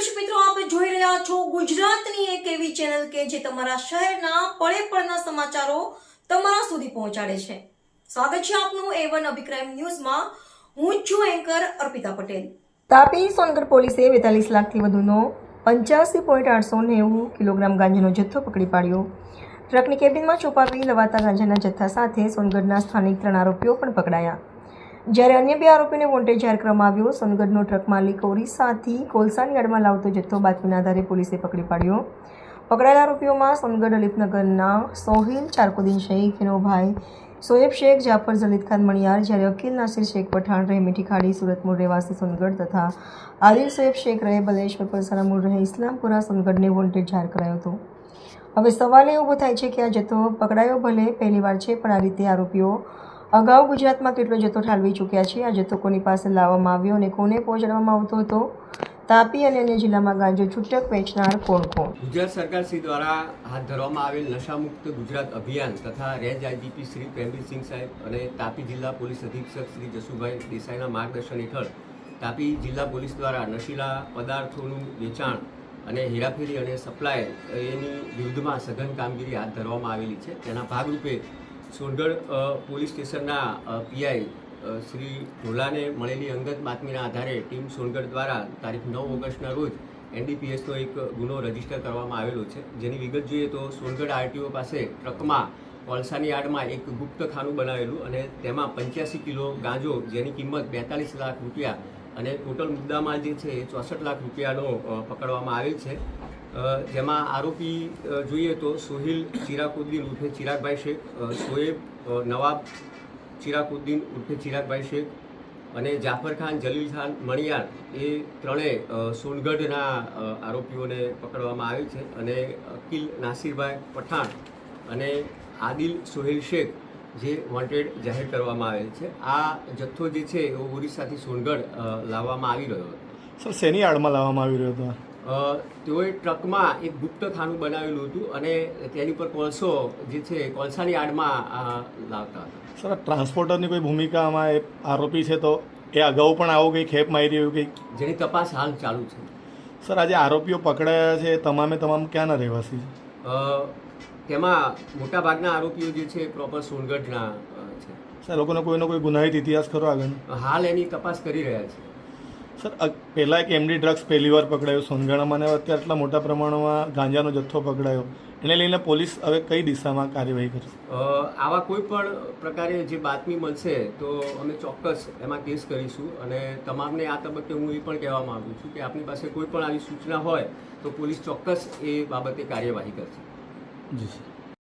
દર્શક મિત્રો, આપ જોઈ રહ્યા છો ગુજરાતની એક એવી ચેનલ કે જે તમારા શહેરના પળે પળના સમાચારો તમારા સુધી પહોંચાડે છે. સ્વાગત છે આપનું A1 અભિક્રાઇમ ન્યૂઝમાં. હું છું એન્કર અર્પિતા પટેલ. તાપી સોનગઢ પોલીસે 42 લાખથી વધુનો 85.890 કિલોગ્રામ ગાંજાનો જથ્થો પકડી પાડ્યો. ટ્રકની કેબિનમાં છુપાવી લવાતા ગાંજાના જથ્થા સાથે સોનગઢના સ્થાનિક 3 આરોપીઓ પણ પકડાયા, જ્યારે અન્ય 2 આરોપીને વોન્ટેડ જાહેર કરવામાં આવ્યો. સોનગઢનો ટ્રક માલિક ઓરિસ્સાથી કોલસાની આડમાં લાવતો જથ્થો બાતમીના આધારે પોલીસે પકડી પાડ્યો. પકડાયેલા આરોપીઓમાં સોનગઢ અલીફનગરના સોહિલ ચારકુદ્દીન શેખ, વિનોભાઈ સોએબ શેખ, જાફર જલીદ ખાન મણિયાર, જ્યારે અકીલ નાસિર શેખ પઠાણ રહે મીઠી ખાડી સુરત મૂળ રહેવાસી સોનગઢ તથા આદિલ સોએબ શેખ રહે બલેશ્વર પરસાના મૂળ રહે ઇસ્લામપુરા સોનગઢને વોન્ટેડ જાહેર કરાયો હતો. હવે સવાલ એ ઊભો થાય છે કે આ જથ્થો પકડાયો ભલે પહેલીવાર છે, પણ આ રીતે આરોપીઓ અગાઉ ગુજરાતમાં કેટલો જથ્થો ઠાલવી ચૂક્યા છે? આ જથ્થો કોની પાસે લાવવામાં આવ્યો અને કોને પહોંચાડવામાં આવતો હતો? તાપી અને અન્ય જિલ્લામાં ગાંજો છૂટક વેચનાર કોણ? ગુજરાત સરકાર શ્રી દ્વારા હાથ ધરવામાં આવેલ નશામુક્ત ગુજરાત અભિયાન તથા રેન્જ આઈજીપી શ્રી પ્રેમવીરસિંહ સાહેબ અને તાપી જિલ્લા પોલીસ અધિક્ષક શ્રી જસુભાઈ દેસાઈના માર્ગદર્શન હેઠળ તાપી જિલ્લા પોલીસ દ્વારા નશીલા પદાર્થોનું વેચાણ અને હેરાફેરી અને સપ્લાય એની વિરુદ્ધમાં સઘન કામગીરી હાથ ધરવામાં આવેલી છે. તેના ભાગરૂપે સોનગઢ પોલીસ સ્ટેશનના પીઆઈ શ્રી ઢોલાને મળેલી અંગત બાતમીના આધારે ટીમ સોનગઢ દ્વારા તારીખ 9 ઓગસ્ટના રોજ એનડીપીએસનો એક ગુનો રજીસ્ટર કરવામાં આવેલો છે. જેની વિગત જોઈએ તો સોનગઢ આરટીઓ પાસે ટ્રકમાં કોલસાની આડમાં એક ગુપ્ત ખાનું બનાવેલું અને તેમાં 85 કિલો ગાંજો, જેની કિંમત 42 લાખ રૂપિયા અને ટોટલ મુદ્દામાલ જે છે એ 64 લાખ રૂપિયાનો પકડવામાં આવેલ છે. જેમાં આરોપી જોઈએ તો સોહિલ ચિરાકુદ્દીન ઉર્ફે ચિરાગભાઈ શેખ, સોએબ નવાબ ચિરાકુદ્દીન ઉર્ફે ચિરાગભાઈ શેખ અને જાફર ખાન જલીલ ખાન મણિયાર એ ત્રણેય સોનગઢના આરોપીઓને પકડવામાં આવે છે. અને અકીલ નાસિરભાઈ પઠાણ અને આદિલ સોહેલ શેખ જે વોન્ટેડ જાહેર કરવામાં આવેલ છે. આ જથ્થો જે છે એ ઓરિસ્સાથી સોનગઢ લાવવામાં આવી રહ્યો હતો. સર, શેની આડમાં લાવવામાં આવી રહ્યો હતો? તેઓએ ટ્રકમાં એક ગુપ્ત ખાનું બનાવેલું હતું અને તેની પર કોલસો જે છે કોલસાની આડમાં લાવતા હતા. સર, ટ્રાન્સપોર્ટરની કોઈ ભૂમિકા આમાં આરોપી છે તો એ અગાઉ પણ આવો કંઈ ખેપ મારી રહ્યું કંઈ? જેની તપાસ હાલ ચાલુ છે. સર, આજે આરોપીઓ પકડાયા છે તમામે તમામ ક્યાંના રહેવાસી છે? તેમાં મોટાભાગના આરોપીઓ જે છે પ્રોપર સોનગઢના છે. સર, લોકોનો કોઈનો કોઈ ગુનાહિત ઇતિહાસ ખરો આગળ? હાલ એની તપાસ કરી રહ્યા છે. સર, પહેલાં એક એમડી ડ્રગ્સ પહેલીવાર પકડાયો સોનગઢમાં અને અત્યારે આટલા મોટા પ્રમાણમાં ગાંજાનો જથ્થો પકડાયો, એને લઈને પોલીસ હવે કઈ દિશામાં કાર્યવાહી કરશે? આવા કોઈ પણ પ્રકારે જે બાતમી મળશે તો અમે ચોક્કસ એમાં કેસ કરીશું. અને તમામને આ તબક્કે હું એ પણ કહેવા માગું છું કે આપની પાસે કોઈ પણ આવી સૂચના હોય તો પોલીસ ચોક્કસ એ બાબતે કાર્યવાહી કરશે. જી સર.